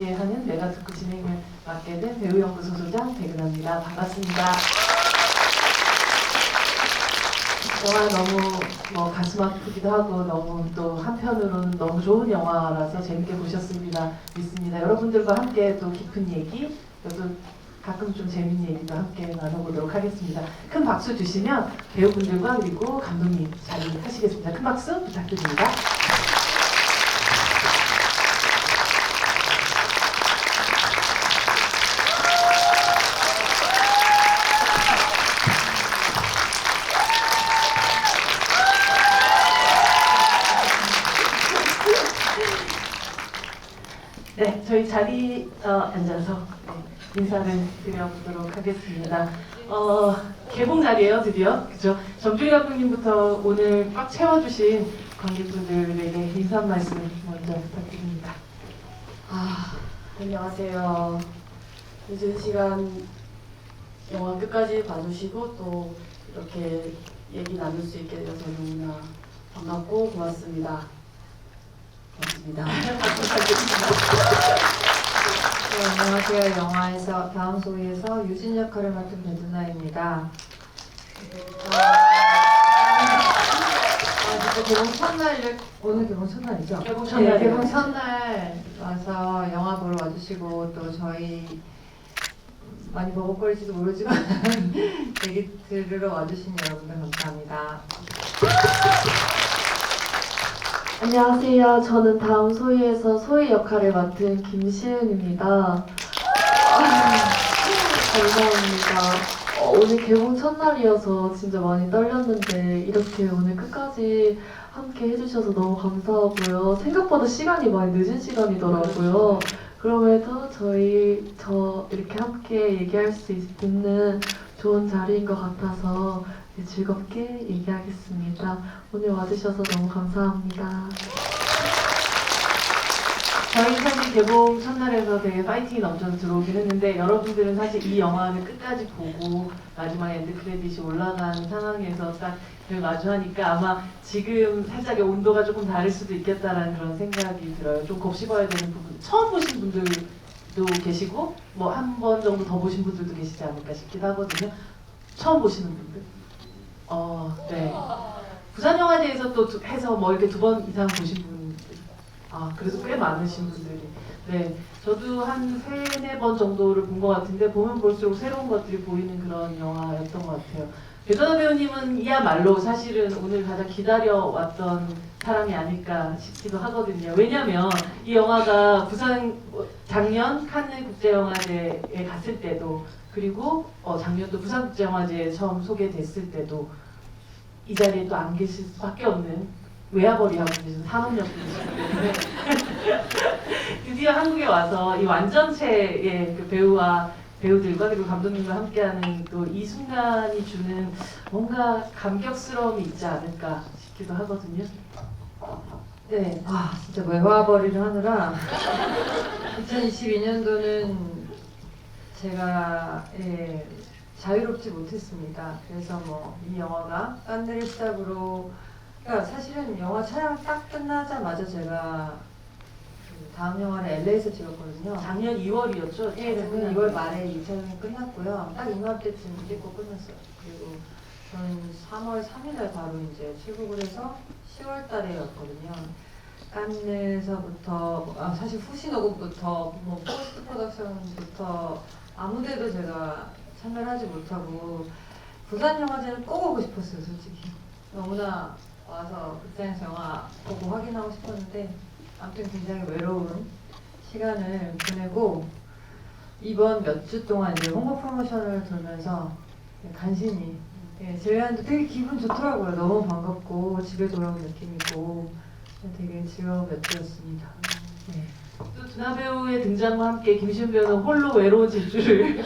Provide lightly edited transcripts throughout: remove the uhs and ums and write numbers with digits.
하는 내가 듣고 진행을 맡게 된 배우연구소 소장 백은하입니다. 반갑습니다. 영화 너무 가슴 아프기도 하고 너무 또 한편으로는 너무 좋은 영화라서 재밌게 보셨습니다. 믿습니다. 여러분들과 함께 또 깊은 얘기, 또 가끔 좀 재밌는 얘기도 함께 나눠보도록 하겠습니다. 큰 박수 주시면 배우분들과 그리고 감독님 자리하시겠습니다. 큰 박수 부탁드립니다. 네, 저희 자리 앉아서 인사를 드려보도록 하겠습니다. 개봉 날이에요, 드디어. 그죠? 정준희 감독님부터 오늘 꽉 채워주신 관객분들에게 인사 말씀 먼저 부탁드립니다. 안녕하세요. 늦은 시간 영화 끝까지 봐주시고 또 이렇게 얘기 나눌 수 있게 되어서 너무나 반갑고 고맙습니다. 고맙습니다. 박수 부탁드립니다. 네, 안녕하세요. 영화에서 다음 소위에서 유진 역할을 맡은 배두나입니다. 진짜 개봉 첫날, 오늘 개봉 첫날이죠? 개봉 첫날이요. 네, 개봉 첫날 와서 영화 보러 와주시고 또 저희 많이 버벅거릴지도 모르지만 얘기 들으러 와주신 여러분들 감사합니다. 안녕하세요. 저는 다음 소위에서 소위 역할을 맡은 김시은입니다. 감사합니다. 오늘 개봉 첫날이어서 진짜 많이 떨렸는데 이렇게 오늘 끝까지 함께 해주셔서 너무 감사하고요. 생각보다 시간이 많이 늦은 시간이더라고요. 그럼에도 저 이렇게 함께 얘기할 수 있는 좋은 자리인 것 같아서 즐겁게 얘기하겠습니다. 오늘 와주셔서 너무 감사합니다. 저희 사실 개봉 첫날에서 되게 파이팅이 넘쳐서 들어오긴 했는데 여러분들은 사실 이 영화를 끝까지 보고 마지막에 엔드 크레딧이 올라간 상황에서 딱 마주하니까 아마 지금 살짝의 온도가 조금 다를 수도 있겠다라는 그런 생각이 들어요. 좀 곱씹어야 되는 부분. 처음 보신 분들도 계시고 뭐 한 번 정도 더 보신 분들도 계시지 않을까 싶기도 하거든요. 처음 보시는 분들. 네. 부산영화제에서 또 해서 뭐 이렇게 2번 이상 보신 분들. 그래도 꽤 많으신 분들이. 네. 저도 한 3, 4번 정도를 본 것 같은데 보면 볼수록 새로운 것들이 보이는 그런 영화였던 것 같아요. 배두나 배우님은 이야말로 사실은 오늘 가장 기다려왔던 사람이 아닐까 싶기도 하거든요. 왜냐면 이 영화가 작년 칸느 국제영화제에 갔을 때도 그리고 작년도 부산국제영화제에 처음 소개됐을 때도 이 자리에 또 안 계실 수밖에 없는 외화벌이 하고 계신 산업연구이시기 때문에 드디어 한국에 와서 이 완전체의 그 배우들과 그리고 감독님과 함께하는 또 이 순간이 주는 뭔가 감격스러움이 있지 않을까 싶기도 하거든요. 네, 진짜 외화벌이를 하느라 2022년도는 제가 자유롭지 못했습니다. 그래서 이 영화가 칸느를 시작으로, 그러니까 사실은 영화 촬영 딱 끝나자마자 제가 다음 영화를 LA에서 찍었거든요. 작년 2월이었죠? 예, 작년 2월 말에 2촬영이 끝났고요. 딱 이맘때쯤 찍고 끝났어요. 그리고 저는 3월 3일날 바로 이제 출국을 해서 10월 달에 왔거든요. 칸느에서부터 사실 후시 녹음부터 포스트 프로덕션부터 아무데도 제가 참여를 하지 못하고 부산 영화제는 꼭 오고 싶었어요, 솔직히. 너무나 와서 극장에서 영화 보고 확인하고 싶었는데 아무튼 굉장히 외로운 시간을 보내고 이번 몇 주 동안 이제 홍보 프로모션을 돌면서 간신히 제외하는데 되게 기분 좋더라고요. 너무 반갑고 집에 돌아온 느낌이고 되게 즐거운 몇 주였습니다. 네. 또 두나 배우의 등장과 함께 김시은 배우는 홀로 외로운 질주를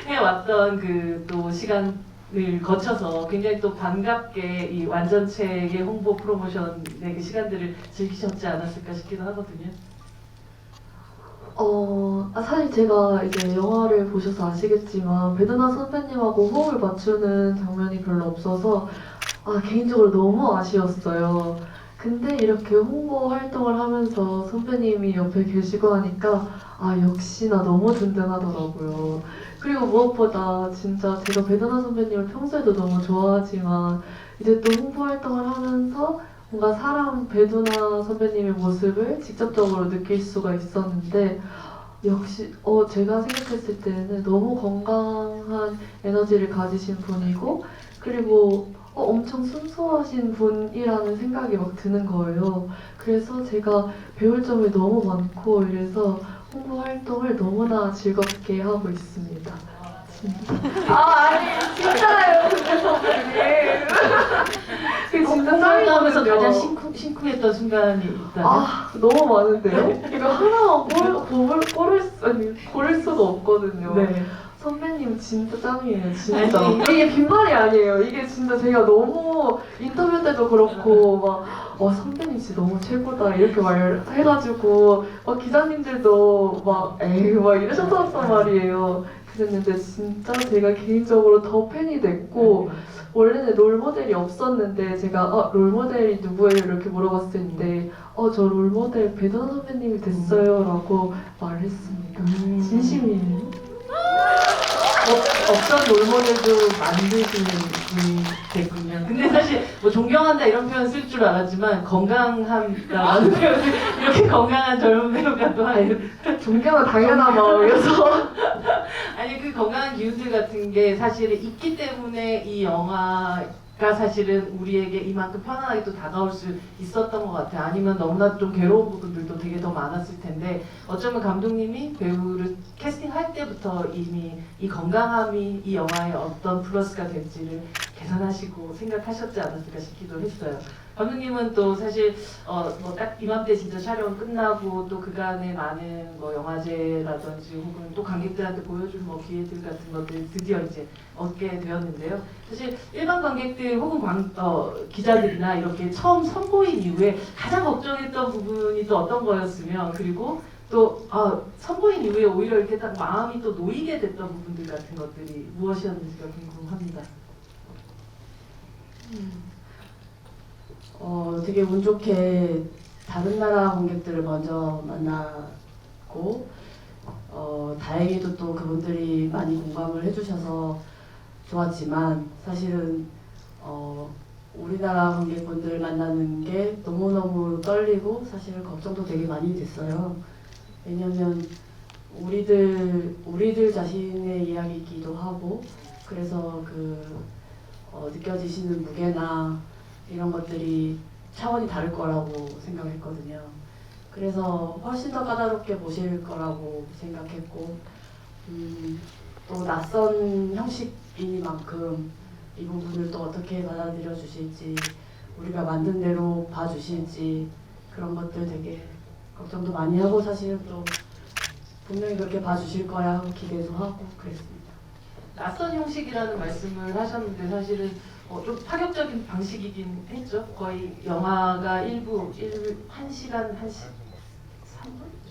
해왔던 그 또 시간을 거쳐서 굉장히 또 반갑게 이 완전체의 홍보 프로모션의 그 시간들을 즐기셨지 않았을까 싶기도 하거든요. 사실 제가 이제 영화를 보셔서 아시겠지만 배두나 선배님하고 호흡을 맞추는 장면이 별로 없어서 개인적으로 너무 아쉬웠어요. 근데 이렇게 홍보 활동을 하면서 선배님이 옆에 계시고 하니까 아 역시나 너무 든든하더라고요. 그리고 무엇보다 진짜 제가 배두나 선배님을 평소에도 너무 좋아하지만 이제 또 홍보 활동을 하면서 뭔가 사람 배두나 선배님의 모습을 직접적으로 느낄 수가 있었는데 역시 제가 생각했을 때는 너무 건강한 에너지를 가지신 분이고 그리고 엄청 순수하신 분이라는 생각이 막 드는 거예요. 그래서 제가 배울 점이 너무 많고 이래서 홍보 활동을 너무나 즐겁게 하고 있습니다. 아니 진짜예요 근데 선배님. 그게 진짜 홍보하면서 짱이거든요. 가장 심쿵했던 순간이 있다. 아 너무 많은데요? 이거 하나만 고를 수가 없거든요. 네. 선배님 진짜 짱이에요, 진짜. 아니, 이게 빈말이 아니에요. 이게 진짜 제가 너무 인터뷰 때도 그렇고 막 선배님 진짜 너무 최고다 이렇게 말해가지고 기자님들도 막 에이 막 이러셨단 말이에요. 그랬는데 진짜 제가 개인적으로 더 팬이 됐고 원래는 롤모델이 없었는데 제가 롤모델이 누구예요? 이렇게 물어봤을 때 저 롤모델 배두나 선배님이 됐어요 라고 말했습니다. 진심이에요. 없던 롤모델도 만드시는 분이 됐군요. 근데 사실 뭐 존경한다 이런 표현 쓸 줄 알았지만 건강함이라는 표현을 이렇게 건강한 젊은 배우가 또 하는 존경은 당연한 마음이어서 아니 그 건강한 기운들 같은 게 사실은 있기 때문에 이 영화가 사실은 우리에게 이만큼 편안하게 또 다가올 수 있었던 것 같아요. 아니면 너무나 좀 괴로운 부분들도 되게 더 많았을 텐데 어쩌면 감독님이 배우를 캐스팅할 때부터 이미 이 건강함이 이 영화의 어떤 플러스가 될지를 계산하시고 생각하셨지 않았을까 싶기도 했어요. 감독님은 또 사실 뭐 딱 이맘때 진짜 촬영 끝나고 또 그간의 많은 뭐 영화제라든지 혹은 또 관객들한테 보여줄 뭐 기회들 같은 것들 드디어 이제 얻게 되었는데요. 사실 일반 관객들 혹은 기자들이나 이렇게 처음 선보인 이후에 가장 걱정했던 부분이 또 어떤 거였으면 그리고 또 선보인 이후에 오히려 이렇게 딱 마음이 또 놓이게 됐던 부분들 같은 것들이 무엇이었는지가 궁금합니다. 되게 운 좋게 다른 나라 관객들을 먼저 만나고 다행히도 또 그분들이 많이 공감을 해주셔서 좋았지만 사실은 우리나라 관객분들 만나는 게 너무너무 떨리고 사실 걱정도 되게 많이 됐어요. 왜냐면 우리들 자신의 이야기이기도 하고 그래서 느껴지시는 무게나 이런 것들이 차원이 다를 거라고 생각했거든요. 그래서 훨씬 더 까다롭게 보실 거라고 생각했고 또 낯선 형식이니만큼 이 부분을 또 어떻게 받아들여 주실지 우리가 만든 대로 봐주실지 그런 것들 되게 걱정도 많이 하고 사실은 또 분명히 그렇게 봐주실 거야 하고 기대도 하고 그랬습니다. 낯선 형식이라는 말씀을 하셨는데 사실은 좀 파격적인 방식이긴 했죠. 거의 영화가 1시간 3분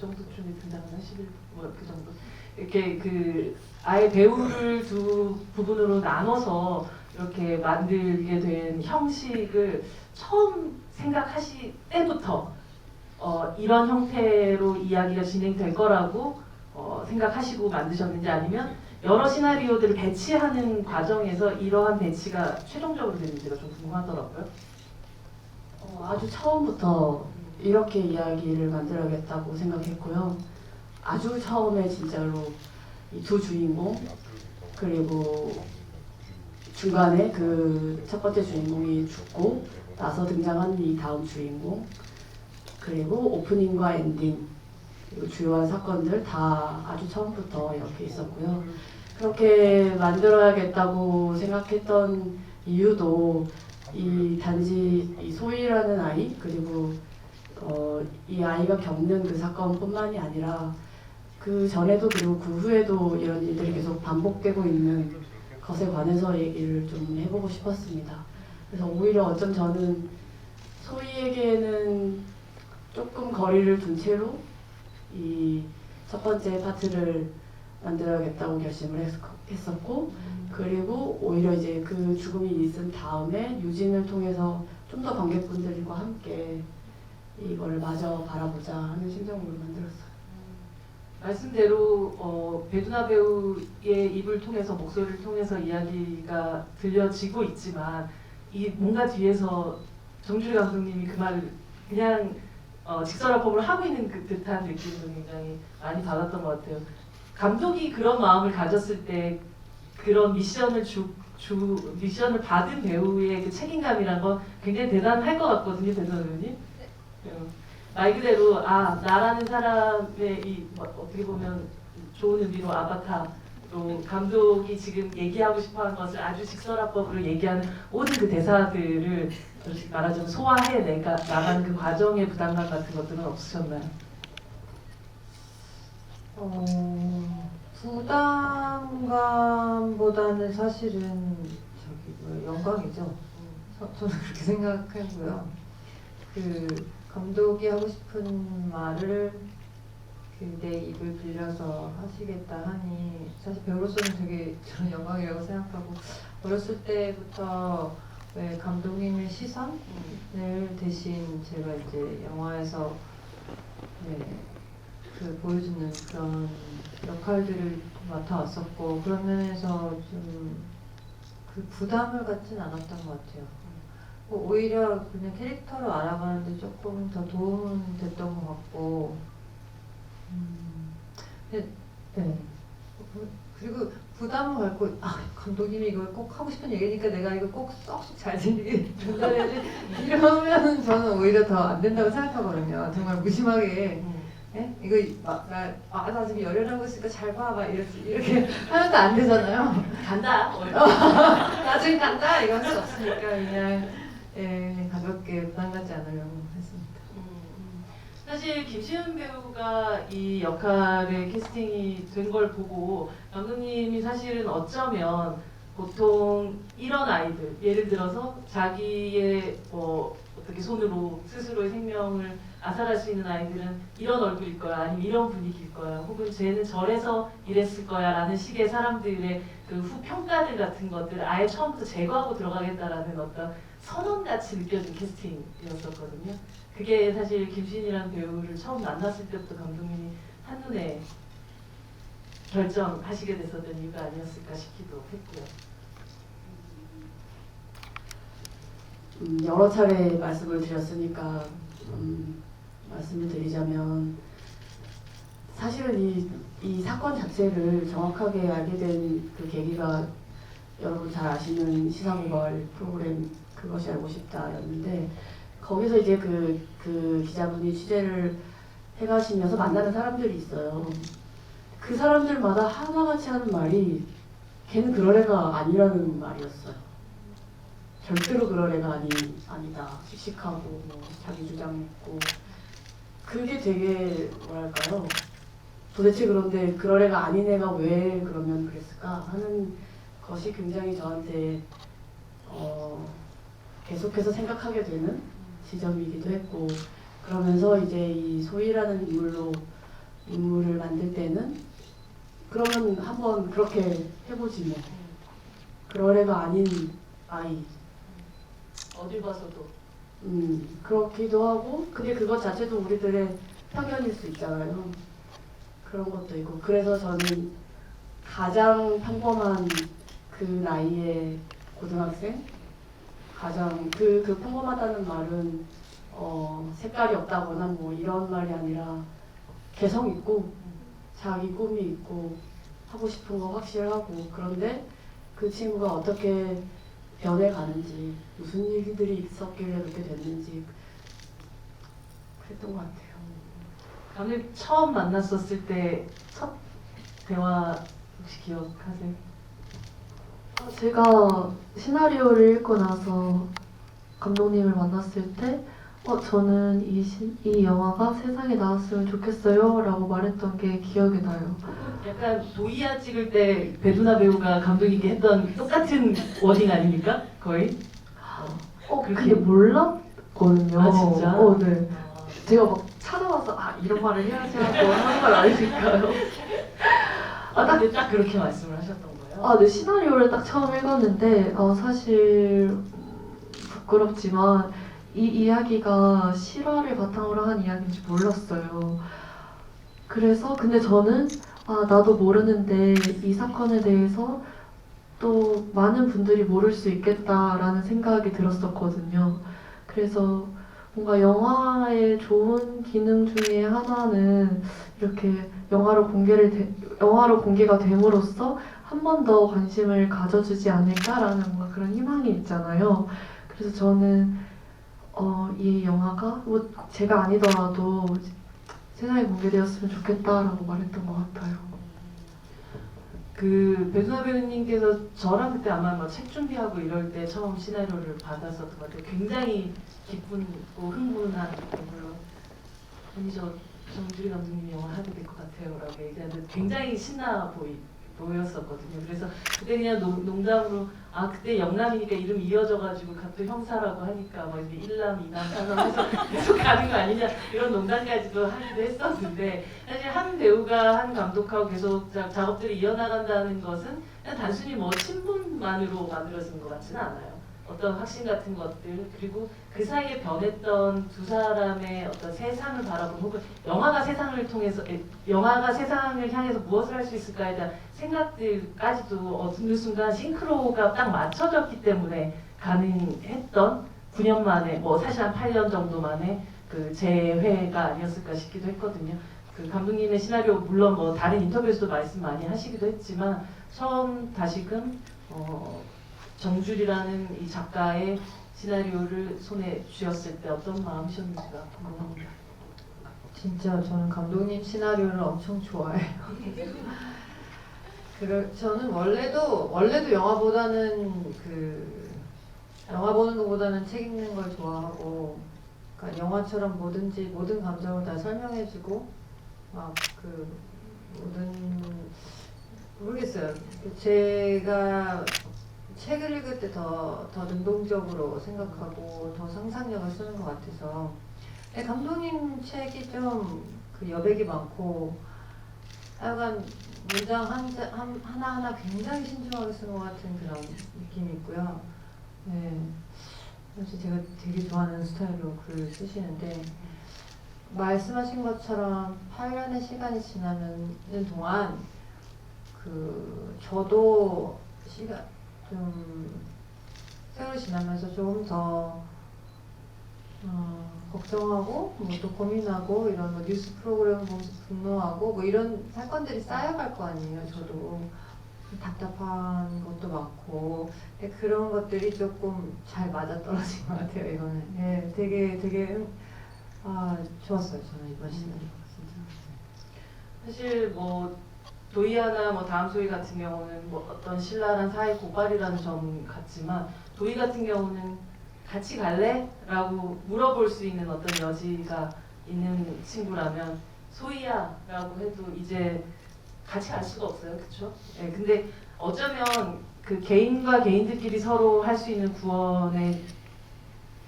정도쯤에 등장하나 11분 그 정도. 이렇게 아예 배우를 두 부분으로 나눠서 이렇게 만들게 된 형식을 처음 생각하실 때부터 이런 형태로 이야기가 진행될 거라고 생각하시고 만드셨는지 아니면 여러 시나리오들을 배치하는 과정에서 이러한 배치가 최종적으로 되는지가 좀 궁금하더라고요. 아주 처음부터 이렇게 이야기를 만들어야겠다고 생각했고요. 아주 처음에 진짜로 이 두 주인공 그리고 중간에 그 첫 번째 주인공이 죽고 나서 등장한 이 다음 주인공 그리고 오프닝과 엔딩 그리고 주요한 사건들 다 아주 처음부터 이렇게 있었고요. 그렇게 만들어야겠다고 생각했던 이유도 단지 이 소희라는 아이 그리고 이 아이가 겪는 그 사건뿐만이 아니라 그 전에도 그리고 그 후에도 이런 일들이 계속 반복되고 있는 것에 관해서 얘기를 좀 해보고 싶었습니다. 그래서 오히려 어쩜 저는 소희에게는 조금 거리를 둔 채로 이 첫 번째 파트를 만들어야겠다고 결심을 했었고 그리고 오히려 이제 그 죽음이 있은 다음에 유진을 통해서 좀 더 관객분들과 함께 이걸 마저 바라보자 하는 심정으로 만들었어요. 말씀대로 배두나 배우의 입을 통해서 목소리를 통해서 이야기가 들려지고 있지만 이 뭔가 뒤에서 정주리 감독님이 그 말을 그냥 직설화법을 하고 있는 그 듯한 느낌도 굉장히 많이 받았던 것 같아요. 감독이 그런 마음을 가졌을 때 그런 미션을 받은 배우의 그 책임감이란 건 굉장히 대단할 것 같거든요, 배두나 배우님. 말 그대로 나라는 사람의 어떻게 보면 좋은 의미로 아바타 또 감독이 지금 얘기하고 싶어하는 것을 아주 직설화법으로 얘기하는 모든 그 대사들을 말하자면 소화해 나가는 그 과정의 부담감 같은 것들은 없으셨나요? 부담감보다는 사실은 영광이죠. 저는 그렇게 생각하고요. 그 감독이 하고 싶은 말을 내 입을 빌려서 하시겠다 하니 사실 배우로서는 되게 저는 영광이라고 생각하고 어렸을 때부터 왜 감독님의 시선을 대신 제가 이제 영화에서 그 보여주는 그런 역할들을 맡아왔었고 그런 면에서 좀 그 부담을 갖진 않았던 것 같아요. 오히려 그냥 캐릭터를 알아가는데 조금 더 도움은 됐던 것 같고 네. 그리고 부담을 갖고 감독님이 이걸 꼭 하고 싶은 얘기니까 내가 이거 꼭 쏙쏙 잘 들리게 전달해야지 이러면 저는 오히려 더 안 된다고 생각하거든요. 정말 무심하게 이거 나 지금 열연하고 있으니까 잘 봐, 막 이렇게 하면 또 안 되잖아요. 간다. 나중에 간다 이거 할 수 없으니까 그냥 가볍게 부담 갖지 않으려고 했습니다. 사실 김시은 배우가 이 역할에 캐스팅이 된 걸 보고 감독님이 사실은 어쩌면 보통 이런 아이들 예를 들어서 자기의 어떻게 손으로 스스로의 생명을 아살할 수 있는 아이들은 이런 얼굴일 거야 아니면 이런 분위기일 거야 혹은 쟤는 저래서 이랬을 거야 라는 식의 사람들의 그 후평가들 같은 것들을 아예 처음부터 제거하고 들어가겠다라는 어떤 선언같이 느껴진 캐스팅이었었거든요. 그게 사실 김신이라는 배우를 처음 만났을 때부터 감독님이 한눈에 결정하시게 됐었던 이유가 아니었을까 싶기도 했고요. 여러 차례 말씀을 드렸으니까 말씀을 드리자면 사실은 이 사건 자체를 정확하게 알게 된 그 계기가 여러분 잘 아시는 시사고발 프로그램 그것이 알고 싶다였는데 거기서 이제 그 기자분이 취재를 해가시면서 만나는 사람들이 있어요. 그 사람들마다 하나같이 하는 말이 걔는 그럴 애가 아니라는 말이었어요. 절대로 그럴 애가 아니다. 씩씩하고 뭐 자기 주장 있고 그게 되게 뭐랄까요. 도대체 그런데 그럴 애가 아닌 애가 왜 그러면 그랬을까 하는 것이 굉장히 저한테 계속해서 생각하게 되는 지점이기도 했고 그러면서 이제 이 소희라는 인물을 만들 때는 그러면 한번 그렇게 해보지 뭐. 그럴 애가 아닌 아이. 어딜 봐서도. 그렇기도 하고 근데 그것 자체도 우리들의 편견일 수 있잖아요. 그런 것도 있고 그래서 저는 가장 평범한 그 나이의 고등학생 가장 그 평범하다는 말은 색깔이 없다거나 뭐 이런 말이 아니라 개성 있고 자기 꿈이 있고 하고 싶은 거 확실하고 그런데 그 친구가 어떻게 변해가는지 무슨 일들이 있었길래 그렇게 됐는지 그랬던 것 같아요. 감독님 처음 만났었을 때 첫 대화 혹시 기억하세요? 제가 시나리오를 읽고 나서 감독님을 만났을 때 저는 이 영화가 세상에 나왔으면 좋겠어요 라고 말했던 게 기억이 나요. 약간 도이아 찍을 때 배두나 배우가 감독님께 했던 똑같은 워딩 아닙니까? 거의? 근데 몰랐거든요. 아 진짜? 네. 제가 막 찾아와서 이런 말을 해야지 하고 하는 걸 아니니까요. 근데 딱 그렇게 말씀을 하셨던 거예요? 네, 시나리오를 딱 처음 읽었는데 사실 부끄럽지만 이 이야기가 실화를 바탕으로 한 이야기인지 몰랐어요. 그래서 근데 저는 나도 모르는데 이 사건에 대해서 또 많은 분들이 모를 수 있겠다라는 생각이 들었었거든요. 그래서 뭔가 영화의 좋은 기능 중에 하나는 이렇게 영화로 공개가 됨으로써 한 번 더 관심을 가져주지 않을까라는 뭔가 그런 희망이 있잖아요. 그래서 저는 이 영화가 뭐 제가 아니더라도 세상에 공개되었으면 좋겠다라고 말했던 것 같아요. 그 배두나 배우님께서 저랑 그때 아마 뭐 책 준비하고 이럴 때 처음 시나리오를 받았었던 것 같아요. 굉장히 기쁘고 흥분한 물론 아니 저 정주리 감독님이 영화 하게 될 것 같아요라고 얘기하는데 굉장히 신나 보였었거든요. 그래서 그때 그냥 농담으로 그때 영남이니까 이름 이어져가지고 갑자기 형사라고 하니까 뭐 이제 1남, 2남, 3남 해서 계속 가는 거 아니냐 이런 농담까지도 하기도 했었는데 사실 한 배우가 한 감독하고 계속 작업들이 이어나간다는 것은 그냥 단순히 뭐 친분만으로 만들어진 것 같지는 않아요. 어떤 확신 같은 것들 그리고 그 사이에 변했던 두 사람의 어떤 세상을 바라보는 혹은 영화가 세상을 향해서 무엇을 할 수 있을까에 대한 생각들까지도 어느 순간 싱크로가 딱 맞춰졌기 때문에 가능했던 9년 만에 뭐 사실 한 8년 정도 만에 그 재회가 아니었을까 싶기도 했거든요. 그 감독님의 시나리오 물론 뭐 다른 인터뷰에서도 말씀 많이 하시기도 했지만 처음 다시금 정주리라는 이 작가의 시나리오를 손에 쥐었을 때 어떤 마음이셨는지가 궁금합니다. 진짜 저는 감독님 시나리오를 엄청 좋아해요. 저는 원래도 영화 보는 것보다는 책 읽는 걸 좋아하고, 그러니까 영화처럼 모든 감정을 다 설명해주고 모르겠어요. 제가 책을 읽을 때 더 능동적으로 생각하고 더 상상력을 쓰는 것 같아서. 근데 감독님 책이 좀 그 여백이 많고 약간 문장 하나하나 굉장히 신중하게 쓴 것 같은 그런 느낌이 있고요. 네. 그래서 제가 되게 좋아하는 스타일로 글을 쓰시는데 말씀하신 것처럼 8년의 시간이 지나는 동안 저도 세월이 지나면서 조금 더 걱정하고 또 고민하고 이런 뉴스 프로그램 보면서 분노하고 이런 사건들이 쌓여갈 거 아니에요. 저도 답답한 것도 많고 그런 것들이 조금 잘 맞아떨어진 것 같아요. 이거는 되게 좋았어요. 저는 이번 시나리오가 진짜. 사실 도이아나 다음 소희 같은 경우는 어떤 신랄한 사회 고발이라는 점 같지만 도이 같은 경우는 같이 갈래? 라고 물어볼 수 있는 어떤 여지가 있는 친구라면 소희야 라고 해도 이제 같이 갈 수가 없어요. 그쵸? 네, 근데 어쩌면 그 개인과 개인들끼리 서로 할 수 있는 구원의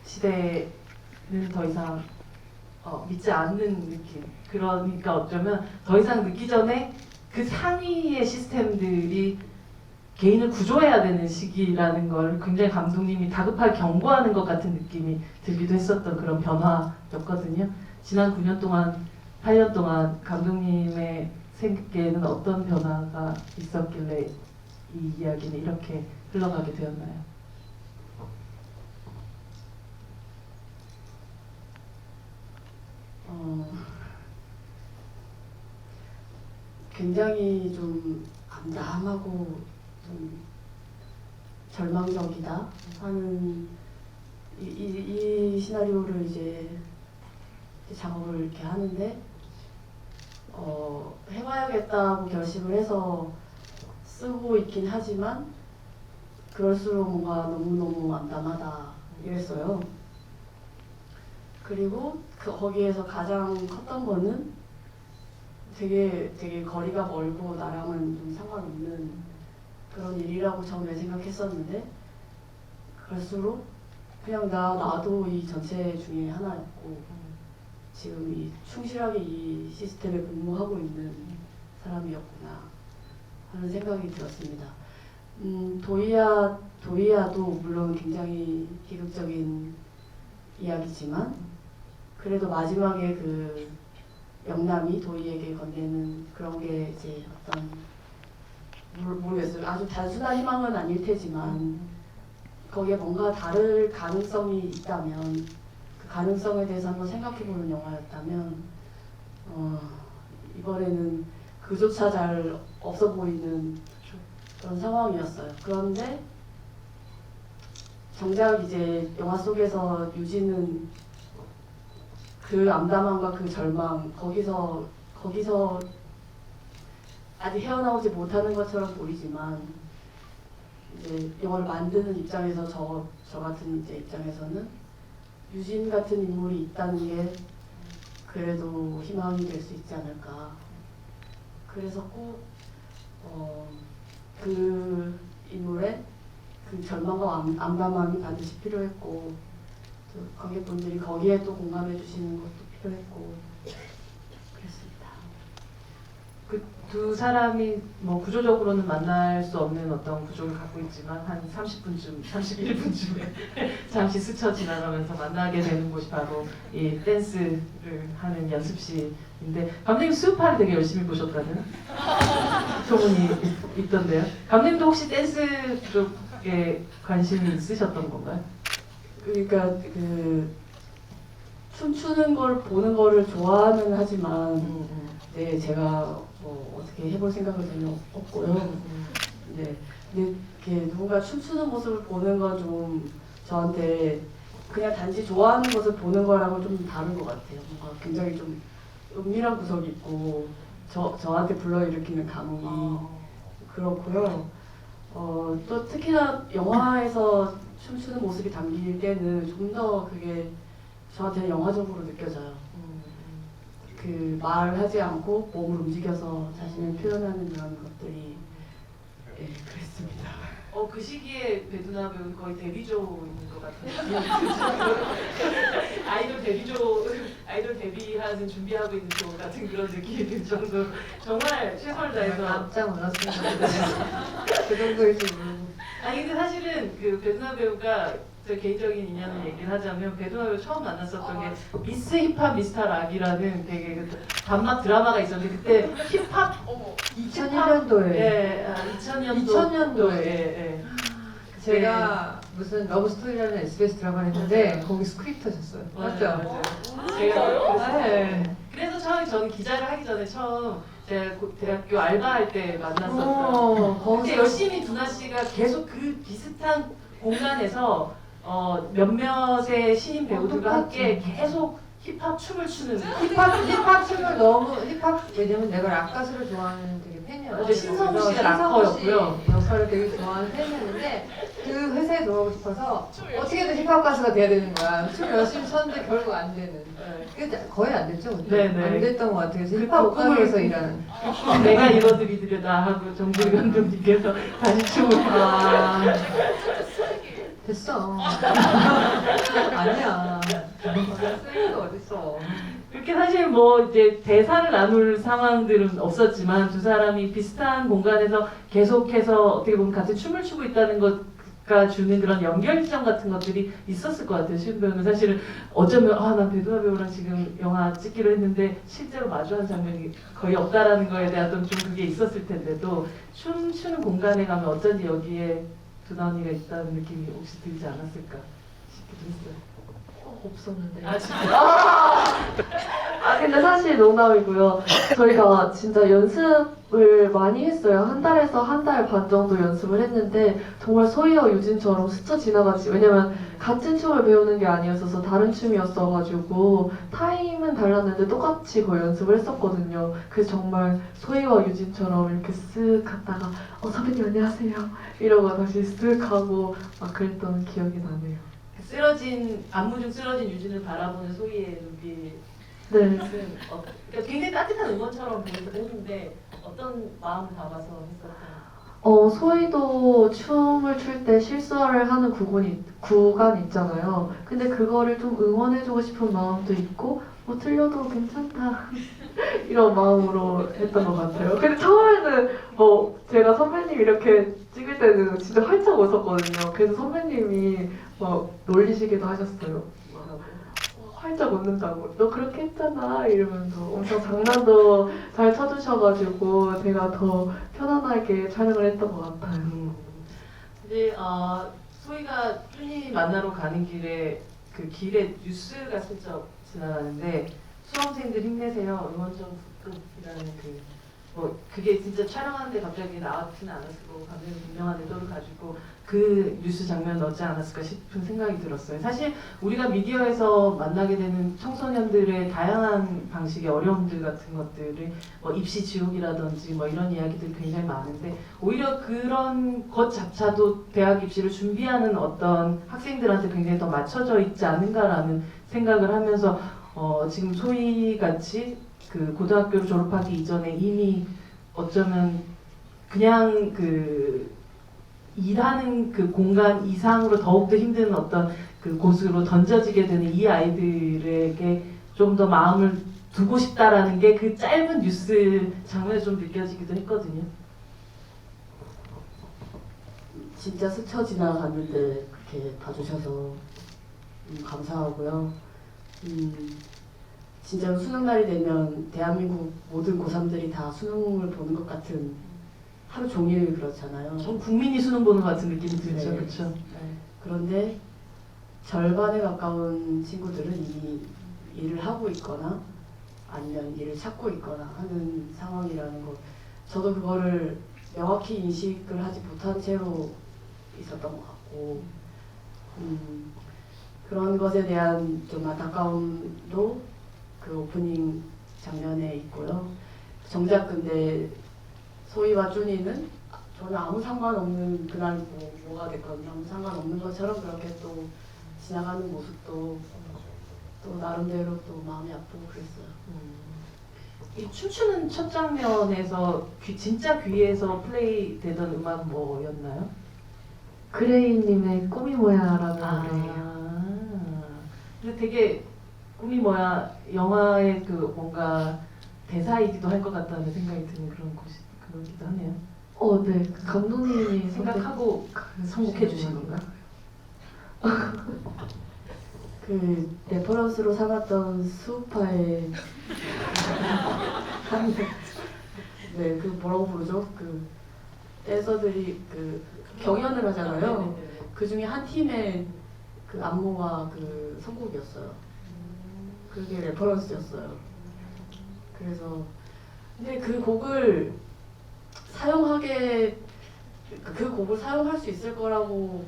시대는 더 이상 믿지 않는 느낌. 그러니까 어쩌면 더 이상 늦기 전에 그 상위의 시스템들이 개인을 구조해야 되는 시기라는 걸 굉장히 감독님이 다급하게 경고하는 것 같은 느낌이 들기도 했었던 그런 변화였거든요. 지난 9년 동안, 8년 동안 감독님의 생각에는 어떤 변화가 있었길래 이 이야기는 이렇게 흘러가게 되었나요? 굉장히 좀 암담하고 좀 절망적이다 하는 이 시나리오를 이제 작업을 이렇게 하는데 해봐야겠다고 결심을 해서 쓰고 있긴 하지만 그럴수록 뭔가 너무너무 암담하다 이랬어요. 그리고 거기에서 가장 컸던 거는 되게 거리가 멀고 나랑은 좀 상관없는 그런 일이라고 처음에 생각했었는데 그럴수록 그냥 나도 이 전체 중에 하나였고 지금 충실하게 이 시스템에 근무하고 있는 사람이었구나 하는 생각이 들었습니다. 도이아도 물론 굉장히 비극적인 이야기지만 그래도 마지막에 그 영남이 도이에게 건네는 그런 게 이제 어떤 모르겠어요. 아주 단순한 희망은 아닐 테지만 거기에 뭔가 다를 가능성이 있다면 그 가능성에 대해서 한번 생각해보는 영화였다면 이번에는 그조차 잘 없어 보이는 그런 상황이었어요. 그런데 정작 이제 영화 속에서 유진은 그 암담함과 그 절망 거기서 아직 헤어나오지 못하는 것처럼 보이지만 이제 영화를 만드는 입장에서 저 같은 이제 입장에서는 유진 같은 인물이 있다는 게 그래도 희망이 될 수 있지 않을까. 그래서 꼭 그 인물의 그 절망과 암담함이 반드시 필요했고 또 관객분들이 거기에 또 공감해 주시는 것도 필요했고 그랬습니다. 그 두 사람이 뭐 구조적으로는 만날 수 없는 어떤 구조를 갖고 있지만 한 30분쯤, 31분쯤에 잠시 스쳐 지나가면서 만나게 되는 곳이 바로 이 댄스를 하는 연습실인데 감독님 수우파를 되게 열심히 보셨다는 소문이 있던데요. 감독님도 혹시 댄스 쪽에 관심이 있으셨던 건가요? 그러니까 그 춤추는 걸 보는 거를 좋아는 하지만 네 제가 뭐 어떻게 해볼 생각은 전혀 없고요. 네, 근데 이렇게 누군가 춤추는 모습을 보는 건 좀 저한테 그냥 단지 좋아하는 것을 보는 거랑은 좀 다른 것 같아요. 뭔가 굉장히 좀 은밀한 구석이 있고 저한테 불러일으키는 감흥이 그렇고요. 또 특히나 영화에서 춤추는 모습이 담길 때는 좀 더 그게 저한테는 영화적으로 느껴져요. 그 말하지 않고 몸을 움직여서 자신을 표현하는 그런 것들이 예, 그랬습니다. 그 시기에 배두나 배우 거의 데뷔조인 것 같아요. 아이돌 데뷔하는 준비하고 있는 조 같은 그런 느낌이 들 정도로 정말 최선을 다해서 깜짝 놀랐습니다. 그 정도일 줄 모르고. 아니 근데 사실은 그 배두나 배우가 제 개인적인 인연을 얘기를 하자면 배두나 배우 처음 만났었던 게 미스 힙합 미스터 락이라는 되게 그 단막 드라마가 있었는데 그때 힙합 2001년도에. 예, 2000년도에 예. 제가 무슨 러브스토리라는 SBS 드라마를 했는데 거기 스크립터셨어요. 맞죠? 맞아요. 제가 네. 그래서 처음에 저는 기자를 하기 전에 처음 제가 대학교 알바할 때 만났었어요. 거기서 열심히 두나 씨가 계속 그 비슷한 공간에서 몇몇의 신인 배우들과 함께 계속 힙합 춤을 추는 힙합 춤을 너무 왜냐면 내가 락 가수를 좋아하는 되게 팬이었어요. 맞아요. 신성우 씨가 신성우 락커였고요. 씨 역할을 되게 좋아하는 팬이었는데 그 회사에 들어가고 싶어서 어떻게든 힙합 가수가 돼야 되는 거야. 춤 열심히 췄는데 결국 안 되는. 그게 거의 안 됐죠. 그때? 네네. 안 됐던 것 같아요. 그래서 그 힙합 꿈을 가수에서 일하는. 내가 이뤄드리려다 하고 정국이 감독님께서 다시 춤을 됐어. 아니야. 쓰레기가 어딨어. 그렇게 사실 뭐 이제 대사를 나눌 상황들은 없었지만 두 사람이 비슷한 공간에서 계속해서 어떻게 보면 같이 춤을 추고 있다는 것가 주는 그런 연결점 같은 것들이 있었을 것 같아요. 시은 배우는 사실은 어쩌면 난 배두나 배우랑 지금 영화 찍기로 했는데 실제로 마주한 장면이 거의 없다라는 거에 대한 좀 그게 있었을 텐데도 춤추는 공간에 가면 어쩐지 여기에 두나 언니가 있다는 느낌이 혹시 들지 않았을까 싶기도 했어요. 없었는데. 아 진짜? 근데 사실 농담이고요. 저희가 진짜 연습을 많이 했어요. 한 달에서 한 달 반 정도 연습을 했는데 정말 소희와 유진처럼 스쳐 지나가지. 왜냐면 같은 춤을 배우는 게 아니었어서 다른 춤이었어가지고 타임은 달랐는데 똑같이 거의 연습을 했었거든요. 그래서 정말 소희와 유진처럼 이렇게 쓱 갔다가 선배님 안녕하세요 이러고 다시 쓱 하고 막 그랬던 기억이 나네요. 안무 중 쓰러진 유진을 바라보는 소희의 눈빛은 네. 그러니까 굉장히 따뜻한 응원처럼 보였는데 어떤 마음을 담아서 했었던? 소희도 춤을 출 때 실수를 하는 구간 있잖아요. 근데 그거를 좀 응원해주고 싶은 마음도 있고, 뭐 틀려도 괜찮다. 이런 마음으로 했던 것 같아요. 근데 처음에는 제가 선배님 이렇게 찍을 때는 진짜 활짝 웃었거든요. 그래서 선배님이 막 놀리시기도 하셨어요. 활짝 웃는다고 너 그렇게 했잖아 이러면서 엄청 장난도 잘 쳐주셔가지고 제가 더 편안하게 촬영을 했던 것 같아요. 이제 소희가 쭈니 만나러 가는 길에 그 길에 뉴스가 슬쩍 지나가는데 수험생들 힘내세요 응원전 그게 진짜 촬영하는데 갑자기 나왔지는 않았을 거고 감정이 분명한 의도를 가지고 그 뉴스 장면 넣지 않았을까 싶은 생각이 들었어요. 사실 우리가 미디어에서 만나게 되는 청소년들의 다양한 방식의 어려움들 같은 것들을 입시 지옥이라든지 이런 이야기들이 굉장히 많은데 오히려 그런 것조차도 대학 입시를 준비하는 어떤 학생들한테 굉장히 더 맞춰져 있지 않은가라는 생각을 하면서 지금 소희 같이 그 고등학교를 졸업하기 이전에 이미 어쩌면 그냥 그 일하는 그 공간 이상으로 더욱더 힘든 어떤 그 곳으로 던져지게 되는 이 아이들에게 좀 더 마음을 두고 싶다라는 게 그 짧은 뉴스 장면에 좀 느껴지기도 했거든요. 진짜 스쳐 지나갔는데 그렇게 봐주셔서 감사하고요. 진짜로 수능 날이 되면 대한민국 모든 고3들이 다 수능을 보는 것 같은 하루 종일 그렇잖아요. 전 국민이 수능 보는 것 같은 느낌이 들죠, 네. 그렇죠? 그런데 절반에 가까운 친구들은 이미 일을 하고 있거나 아니면 일을 찾고 있거나 하는 상황이라는 것. 저도 그거를 명확히 인식을 하지 못한 채로 있었던 것 같고 그런 것에 대한 좀 안타까움도 그 오프닝 장면에 있고요. 정작 근데 소희와 쭈니는 전혀 아무 상관없는 그날 뭐가 됐건 아무 상관없는 것처럼 그렇게 또 지나가는 모습도 또 나름대로 또 마음이 아프고 그랬어요. 이 춤추는 첫 장면에서 진짜 귀에서 플레이 되던 음악 뭐였나요? 그레이님의 꿈이 뭐야라는 노래예요. 근데 되게 꿈이 뭐야 영화의 그 뭔가 대사이기도 할 것 같다는 생각이 드는 그러기도 하네요. 네. 그 감독님이 생각하고 선곡해 주신 건가? 그 레퍼런스로 삼았던 수우파의 네, 그 뭐라고 부르죠? 그 댄서들이 그 경연을 하잖아요. 그 중에 한 팀의 그 안무가 그 선곡이었어요. 그게 레퍼런스였어요. 그래서 근데 그 곡을 사용할 수 있을 거라고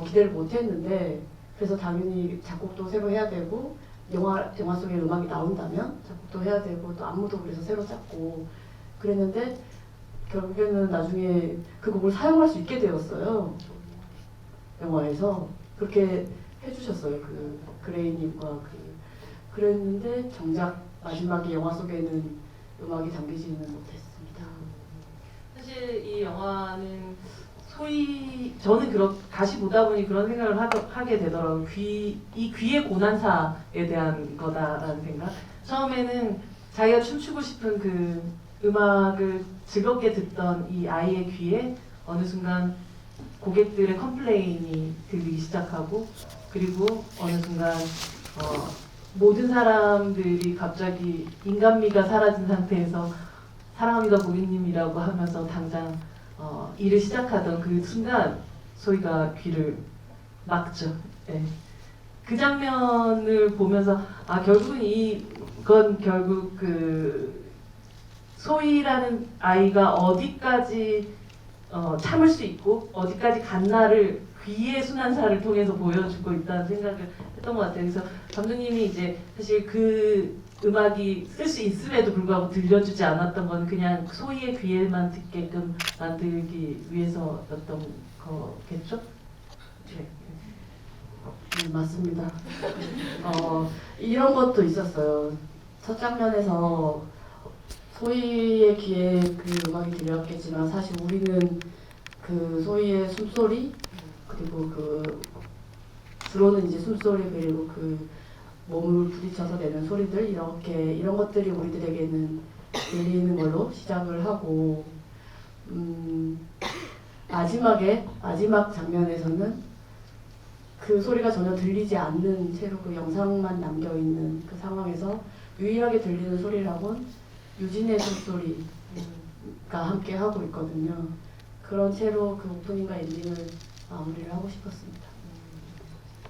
기대를 못했는데 그래서 당연히 작곡도 새로 해야 되고 영화 속에 음악이 나온다면 작곡도 해야 되고 또 안무도 그래서 새로 짰고 그랬는데 결국에는 나중에 그 곡을 사용할 수 있게 되었어요. 영화에서 그렇게 해주셨어요. 그 그레이님과 그랬는데 정작 마지막에 영화 속에는 음악이 담기지는 못했습니다. 사실 이 영화는 저는 다시 보다 보니 그런 생각을 하게 되더라고요. 이 귀의 고난사에 대한 거다라는 생각. 처음에는 자기가 춤추고 싶은 그 음악을 즐겁게 듣던 이 아이의 귀에 어느 순간 고객들의 컴플레인이 들리기 시작하고 그리고 어느 순간 모든 사람들이 갑자기 인간미가 사라진 상태에서 사랑합니다 고객님이라고 하면서 당장 일을 시작하던 그 순간 소희가 귀를 막죠. 네. 그 장면을 보면서 결국은 이건 결국 그 소희라는 아이가 어디까지 참을 수 있고 어디까지 갔나를 귀의 순환사를 통해서 보여주고 있다는 생각을 했던 것 같아요. 그래서 감독님이 이제 사실 그 음악이 쓸 수 있음에도 불구하고 들려주지 않았던 건 그냥 소희의 귀에만 듣게끔 만들기 위해서였던 거겠죠? 네. 맞습니다. 이런 것도 있었어요. 첫 장면에서 소희의 귀에 그 음악이 들렸겠지만 사실 우리는 그 소희의 숨소리 그리고 그 들어오는 이제 숨소리 그리고 그 몸을 부딪혀서 내는 소리들 이런 것들이 우리들에게는 들리는 걸로 시작을 하고 마지막 장면에서는 그 소리가 전혀 들리지 않는 채로 그 영상만 남겨 있는 그 상황에서 유일하게 들리는 소리라곤 유진의 숨소리가 함께 하고 있거든요. 그런 채로 그 오프닝과 엔딩을 마무리를 하고 싶었습니다.